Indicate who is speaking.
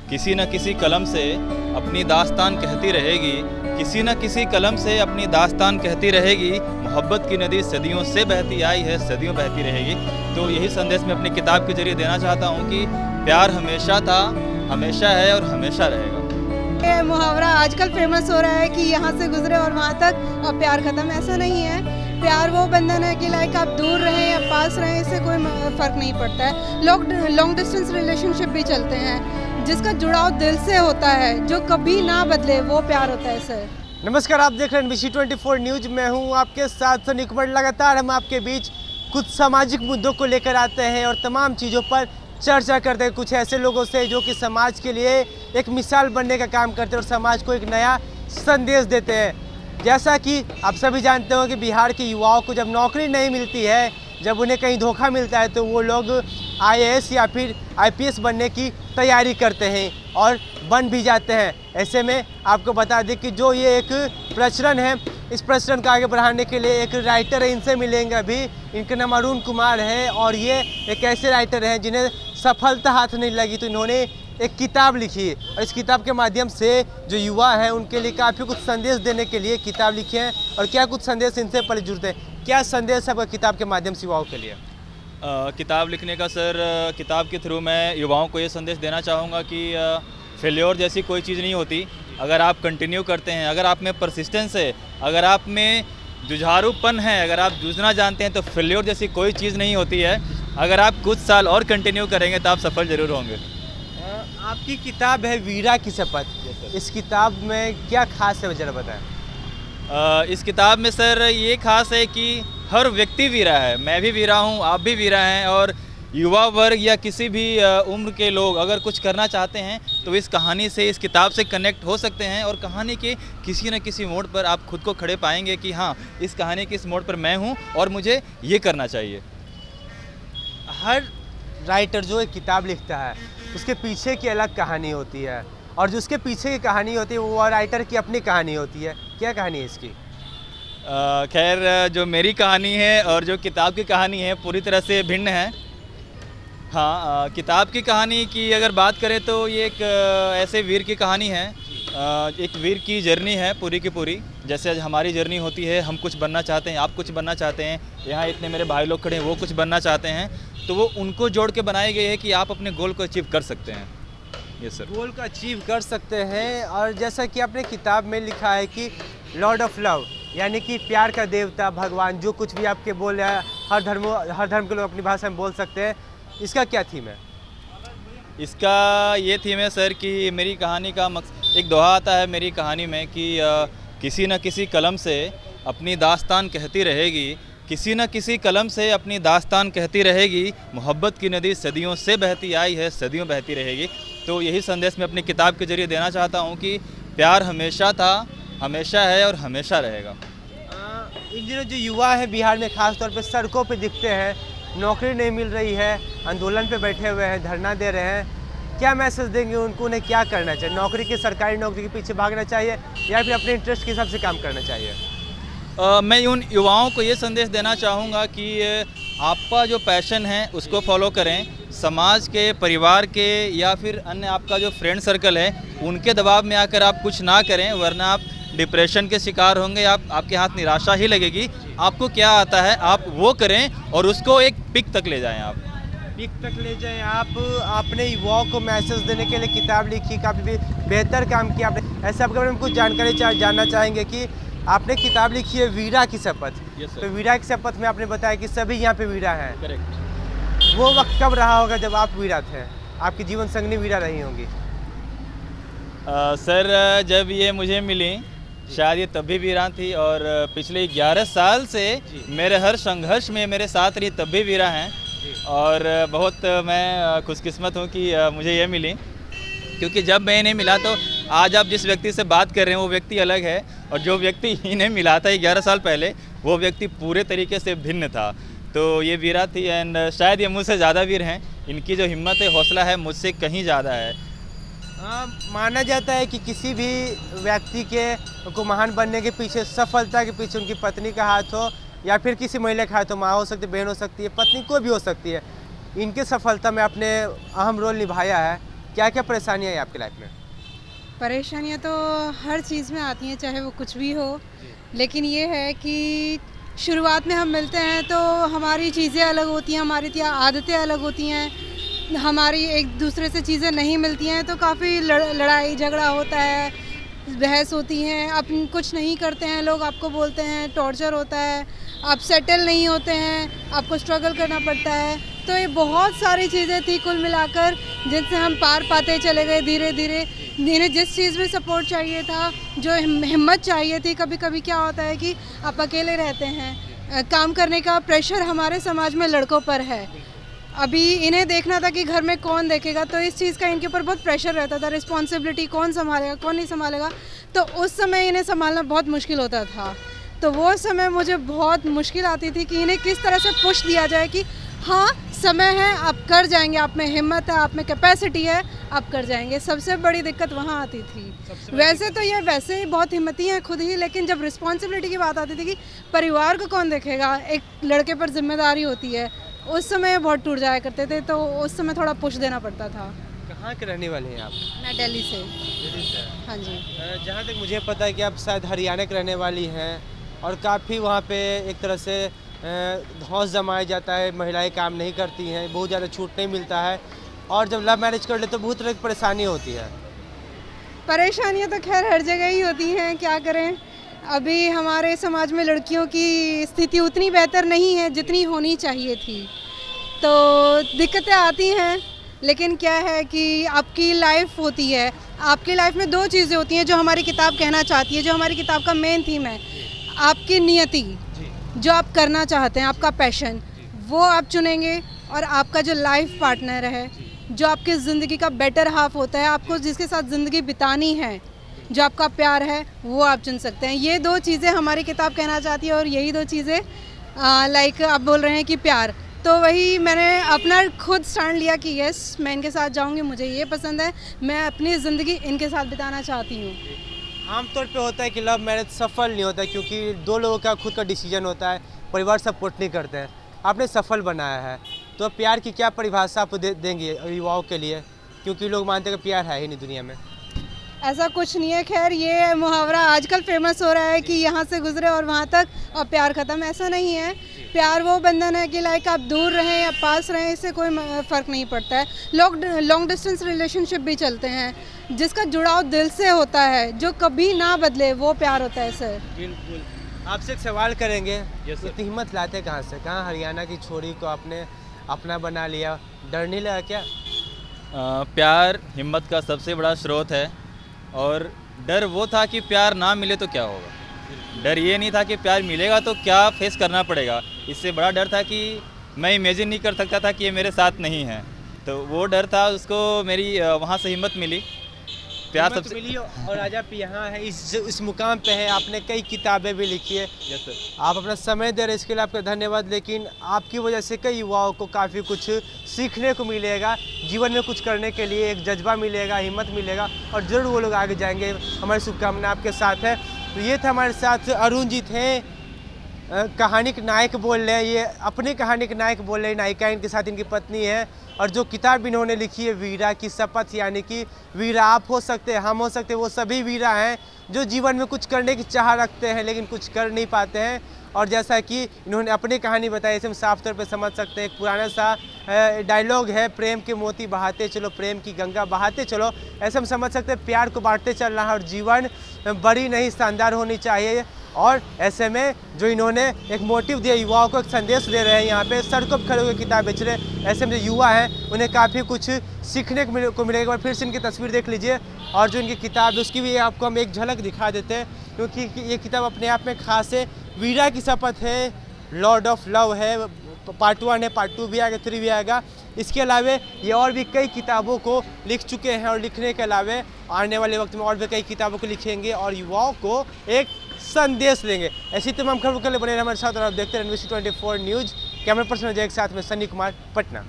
Speaker 1: किसी न किसी कलम से अपनी दास्तान कहती रहेगी, किसी न किसी कलम से अपनी दास्तान कहती रहेगी। मोहब्बत की नदी सदियों से बहती आई है, सदियों बहती रहेगी। तो यही संदेश मैं अपनी किताब के जरिए देना चाहता हूँ कि प्यार हमेशा था, हमेशा है और हमेशा रहेगा।
Speaker 2: ये मुहावरा आजकल फेमस हो रहा है कि यहाँ से गुजरे और वहाँ तक अब प्यार ख़त्म। ऐसा नहीं है। प्यार वो बंधन है कि लाइक आप दूर रहें या पास रहें, इससे कोई फ़र्क नहीं पड़ता है। लॉन्ग डिस्टेंस रिलेशनशिप भी चलते हैं, जिसका जुड़ाव दिल से होता है, जो कभी ना बदले, वो प्यार होता है सर।
Speaker 3: नमस्कार, आप देख रहे हैं NBC 24 न्यूज़। मैं हूं आपके साथ सनी कुमार। लगातार हम आपके बीच कुछ सामाजिक मुद्दों को लेकर आते हैं और तमाम चीज़ों पर चर्चा करते हैं कुछ ऐसे लोगों से जो कि समाज के लिए एक मिसाल बनने का काम करते हैं और समाज को एक नया संदेश देते हैं। जैसा कि आप सभी जानते हो कि बिहार के युवाओं को जब नौकरी नहीं मिलती है, जब उन्हें कहीं धोखा मिलता है, तो वो लोग IAS या फिर IPS बनने की तैयारी करते हैं और बन भी जाते हैं। ऐसे में आपको बता दें कि जो ये एक प्रचलन है, इस प्रचलन को आगे बढ़ाने के लिए एक राइटर है, इनसे मिलेंगे अभी। इनका नाम अरुण कुमार है और ये एक ऐसे राइटर हैं जिन्हें सफलता हाथ नहीं लगी, तो इन्होंने एक किताब लिखी है और इस किताब के माध्यम से जो युवा हैं उनके लिए काफ़ी कुछ संदेश देने के लिए किताब लिखी है। और क्या कुछ संदेश इनसे पहले जुड़ते हैं, क्या संदेश है आपका किताब के माध्यम से युवाओं के लिए?
Speaker 1: किताब लिखने का सर, किताब के थ्रू मैं युवाओं को ये संदेश देना चाहूँगा कि फेल्योर जैसी कोई चीज़ नहीं होती। अगर आप कंटिन्यू करते हैं, अगर आप में परसिस्टेंस है, अगर आप में जुझारूपन है, अगर आप जूझना जानते हैं, तो फेल्योर जैसी कोई चीज़ नहीं होती है। अगर आप कुछ साल और कंटिन्यू करेंगे तो आप सफल ज़रूर होंगे।
Speaker 3: आपकी किताब है वीरा की शपथ। इस किताब में क्या खास है, जरा बताएं।
Speaker 1: इस किताब में सर ये खास है कि हर व्यक्ति वीरा है। मैं भी वीरा हूँ, आप भी वीरा हैं। और युवा वर्ग या किसी भी उम्र के लोग अगर कुछ करना चाहते हैं तो इस कहानी से, इस किताब से कनेक्ट हो सकते हैं। और कहानी के किसी न किसी मोड़ पर आप खुद को खड़े पाएंगे कि हाँ, इस कहानी के इस मोड़ पर मैं हूँ और मुझे ये करना चाहिए।
Speaker 3: हर राइटर जो एक किताब लिखता है उसके पीछे की अलग कहानी होती है, और जो उसके पीछे की कहानी होती है वो राइटर की अपनी कहानी होती है। क्या कहानी है इसकी?
Speaker 1: खैर, जो मेरी कहानी है और जो किताब की कहानी है पूरी तरह से भिन्न है। हाँ, किताब की कहानी की अगर बात करें तो ये एक ऐसे वीर की कहानी है। एक वीर की जर्नी है पूरी की पूरी। जैसे आज हमारी जर्नी होती है, हम कुछ बनना चाहते हैं, आप कुछ बनना चाहते हैं, यहाँ इतने मेरे भाई लोग खड़े हैं वो कुछ बनना चाहते हैं, तो वो उनको जोड़ के बनाई गई है कि आप अपने गोल को अचीव कर सकते हैं। यस सर,
Speaker 3: गोल को अचीव कर सकते हैं। और जैसा कि आपने किताब में लिखा है कि लॉर्ड ऑफ लव, यानी कि प्यार का देवता, भगवान, जो कुछ भी आपके बोल रहे हैं, हर धर्म के लोग अपनी भाषा में बोल सकते हैं। इसका क्या थीम है?
Speaker 1: इसका ये थीम है सर कि मेरी कहानी का एक दोहा आता है मेरी कहानी में कि किसी न किसी कलम से अपनी दास्तान कहती रहेगी, किसी न किसी कलम से अपनी दास्तान कहती रहेगी। मोहब्बत की नदी सदियों से बहती आई है, सदियों बहती रहेगी। तो यही संदेश मैं अपनी किताब के जरिए देना चाहता हूँ कि प्यार हमेशा था, हमेशा है और हमेशा रहेगा।
Speaker 3: इन दिनों जो युवा है बिहार में खास तौर पे सड़कों पे दिखते हैं, नौकरी नहीं मिल रही है, आंदोलन पे बैठे हुए हैं, धरना दे रहे हैं, क्या मैसेज देंगे उनको? उन्हें क्या करना चाहिए? नौकरी की, सरकारी नौकरी के पीछे भागना चाहिए या फिर अपने इंटरेस्ट के हिसाब से काम करना चाहिए?
Speaker 1: मैं उन युवाओं को ये संदेश देना चाहूँगा कि आपका जो पैशन है उसको फॉलो करें। समाज के, परिवार के या फिर अन्य आपका जो फ्रेंड सर्कल है उनके दबाव में आकर आप कुछ ना करें, वरना आप डिप्रेशन के शिकार होंगे। आपके हाथ निराशा ही लगेगी। आपको क्या आता है आप वो करें और उसको एक पिक तक ले जाएं। आप
Speaker 3: पीक तक ले जाएं। आप अपने युवाओं को मैसेज देने के लिए किताब लिखी, काफ़ी बेहतर काम किया आपने। ऐसे आपके बारे में कुछ जानकारी जानना चाहेंगे कि आपने किताब लिखी है वीरा की शपथ। तो वीरा की शपथ में आपने बताया कि सभी यहाँ पे वीरा हैं।
Speaker 1: करेक्ट।
Speaker 3: वो वक्त कब रहा होगा जब आप वीरा थे? आपकी जीवन संगनी वीरा रही होंगी।
Speaker 1: सर, जब ये मुझे मिली शायद ये तब भी वीरा थी, और पिछले 11 साल से मेरे हर संघर्ष में मेरे साथ रही, तब भी वीरा हैं। और बहुत मैं खुशकिस्मत हूँ कि मुझे ये मिली, क्योंकि जब मैं इन्हें मिला तो आज आप जिस व्यक्ति से बात कर रहे हैं वो व्यक्ति अलग है, और जो व्यक्ति इन्हें मिला था 11 साल पहले वो व्यक्ति पूरे तरीके से भिन्न था। तो ये वीरा थी, एंड शायद ये मुझसे ज़्यादा वीर हैं। इनकी जो हिम्मत है, हौसला है, मुझसे कहीं ज़्यादा है।
Speaker 3: माना जाता है कि किसी भी व्यक्ति को महान बनने के पीछे, सफलता के पीछे उनकी पत्नी का हाथ हो या फिर किसी महिला का हाथ हो। माँ हो सकती है, बहन हो सकती है, पत्नी कोई भी हो सकती है। इनके सफलता में आपने अहम रोल निभाया है। क्या क्या परेशानियाँ आई आपकी लाइफ में?
Speaker 2: परेशानियाँ तो हर चीज़ में आती हैं, चाहे वो कुछ भी हो। लेकिन ये है कि शुरुआत में हम मिलते हैं तो हमारी चीज़ें अलग होती हैं, हमारी आदतें अलग होती हैं, हमारी एक दूसरे से चीज़ें नहीं मिलती हैं, तो काफ़ी लड़ाई झगड़ा होता है, बहस होती हैं। आप कुछ नहीं करते हैं, लोग आपको बोलते हैं, टॉर्चर होता है, आप सेटल नहीं होते हैं, आपको स्ट्रगल करना पड़ता है। तो ये बहुत सारी चीज़ें थी कुल मिलाकर, जिनसे हम पार पाते चले गए धीरे धीरे। जिन्हें जिस चीज़ में सपोर्ट चाहिए था, जो हिम्मत चाहिए थी, कभी कभी क्या होता है कि आप अकेले रहते हैं, काम करने का प्रेशर हमारे समाज में लड़कों पर है। अभी इन्हें देखना था कि घर में कौन देखेगा, तो इस चीज़ का इनके ऊपर बहुत प्रेशर रहता था, रिस्पॉन्सिबिलिटी कौन संभालेगा कौन नहीं संभालेगा। तो उस समय इन्हें संभालना बहुत मुश्किल होता था। तो वो समय मुझे बहुत मुश्किल आती थी कि इन्हें किस तरह से पुश दिया जाए कि हाँ समय है, आप कर जाएंगे, आप में हिम्मत है, आप में कैपेसिटी है, आप कर जाएंगे। सबसे बड़ी दिक्कत वहाँ आती थी। वैसे तो ये वैसे ही बहुत हिम्मती हैं खुद ही, लेकिन जब रिस्पॉन्सिबिलिटी की बात आती थी कि परिवार को कौन देखेगा, एक लड़के पर जिम्मेदारी होती है, उस समय बहुत टूट जाया करते थे। तो उस समय थोड़ा पुश देना पड़ता था।
Speaker 3: कहाँ के रहने वाले हैं आप?
Speaker 2: मैं दिल्ली से। हाँ जी।
Speaker 3: जहाँ तक मुझे पता है कि आप शायद हरियाणा के रहने वाली हैं, और काफ़ी वहाँ पे एक तरह से धौंस जमाया जाता है, महिलाएं काम नहीं करती हैं, बहुत ज़्यादा छूट नहीं मिलता है, और जब लव मैरिज कर ले तो बहुत तरह की परेशानी होती है।
Speaker 2: परेशानियाँ तो खैर हर जगह ही होती हैं, क्या करें। अभी हमारे समाज में लड़कियों की स्थिति उतनी बेहतर नहीं है जितनी होनी चाहिए थी, तो दिक्कतें आती हैं। लेकिन क्या है कि आपकी लाइफ होती है, आपकी लाइफ में दो चीज़ें होती हैं जो हमारी किताब कहना चाहती है, जो हमारी किताब का मेन थीम है। आपकी नियति, जो आप करना चाहते हैं, आपका पैशन, वो आप चुनेंगे, और आपका जो लाइफ पार्टनर है, जो आपकी ज़िंदगी का बेटर हाफ होता है, आपको जिसके साथ ज़िंदगी बितानी है, जो आपका प्यार है, वो आप चुन सकते हैं। ये दो चीज़ें हमारी किताब कहना चाहती है, और यही दो चीज़ें लाइक आप बोल रहे हैं कि प्यार, तो वही मैंने अपना खुद स्टैंड लिया कि यस मैं इनके साथ जाऊंगी, मुझे ये पसंद है, मैं अपनी ज़िंदगी इनके साथ बिताना चाहती हूँ।
Speaker 3: आमतौर पे होता है कि लव मैरिज सफल नहीं होता, क्योंकि दो लोगों का खुद का डिसीजन होता है, परिवार सपोर्ट नहीं करते हैं। आपने सफल बनाया है, तो प्यार की क्या परिभाषा आप देंगे युवाओं के लिए, क्योंकि लोग मानते हैं कि प्यार है ही नहीं दुनिया में?
Speaker 2: ऐसा कुछ नहीं है। खैर ये मुहावरा आजकल फेमस हो रहा है कि यहाँ से गुजरे और वहाँ तक और प्यार ख़त्म, ऐसा नहीं है। प्यार वो बंधन है कि लाइक आप दूर रहें या पास रहें, इससे कोई फ़र्क नहीं पड़ता है। लॉन्ग डिस्टेंस रिलेशनशिप भी चलते हैं, जिसका जुड़ाव दिल से होता है, जो कभी ना बदले, वो प्यार होता है सर।
Speaker 3: बिल्कुल। आपसे एक सवाल करेंगे,
Speaker 1: Yes, sir.
Speaker 3: इतनी हिम्मत लाते कहाँ से? कहाँ हरियाणा की छोरी को आपने अपना बना लिया, डर नहीं लगा क्या?
Speaker 1: प्यार हिम्मत का सबसे बड़ा स्रोत है, और डर वो था कि प्यार ना मिले तो क्या होगा। डर ये नहीं था कि प्यार मिलेगा तो क्या फेस करना पड़ेगा, इससे बड़ा डर था कि मैं इमेजिन नहीं कर सकता था कि ये मेरे साथ नहीं है, तो वो डर था। उसको मेरी वहाँ से हिम्मत मिली, प्यार
Speaker 3: हिम्मत
Speaker 1: सबसे
Speaker 3: मिली, और आज आप यहाँ है, इस मुकाम पे है। आपने कई किताबें भी लिखी है,
Speaker 1: यस सर।
Speaker 3: आप अपना समय दे रहे, इसके लिए आपका धन्यवाद। लेकिन आपकी वजह से कई युवाओं को काफ़ी कुछ सीखने को मिलेगा, जीवन में कुछ करने के लिए एक जज्बा मिलेगा, हिम्मत मिलेगा, और ज़रूर वो लोग आगे जाएंगे। हमारी शुभकामना आपके साथ है। तो ये था हमारे साथ अरुण जी थे, कहानी के नायक बोल रहे हैं, ये अपनी कहानी के नायक बोल रहे हैं। नायिका इनके साथ इनकी पत्नी है, और जो किताब इन्होंने लिखी है वीरा की शपथ, यानी कि वीरा आप हो सकते हैं, हम हो सकते हैं, वो सभी वीरा हैं जो जीवन में कुछ करने की चाह रखते हैं लेकिन कुछ कर नहीं पाते हैं। और जैसा कि इन्होंने अपनी कहानी बताई, इसे हम साफ तौर पे समझ सकते हैं। एक पुराना सा डायलॉग है, प्रेम के मोती बहाते चलो, प्रेम की गंगा बहाते चलो। ऐसे हम समझ सकते हैं प्यार को बांटते चलना है, और जीवन बड़ी नहीं शानदार होनी चाहिए। और ऐसे में जो इन्होंने एक मोटिव दिया, युवाओं को एक संदेश दे रहे हैं, यहाँ पे सड़कों पर खड़े होकर किताब बेच रहे, ऐसे में जो युवा हैं उन्हें काफ़ी कुछ सीखने को मिलेगा। और फिर से इनकी तस्वीर देख लीजिए, और जो इनकी किताब है उसकी भी आपको हम एक झलक दिखा देते हैं, क्योंकि ये किताब अपने आप में खास है। वीरा की शपथ है, लॉर्ड ऑफ लव है, पार्ट 1 है, पार्ट 2 भी आएगा, 3 भी आएगा। इसके अलावा ये और भी कई किताबों को लिख चुके हैं, और लिखने के अलावा आने वाले वक्त में और भी कई किताबों को लिखेंगे और युवाओं को एक संदेश देंगे। ऐसी तमाम खबरों के लिए बने रहे हमारे साथ, और आप देखते हैं NBC 24 news. Camera person Ajay के साथ में सन्नी कुमार, पटना।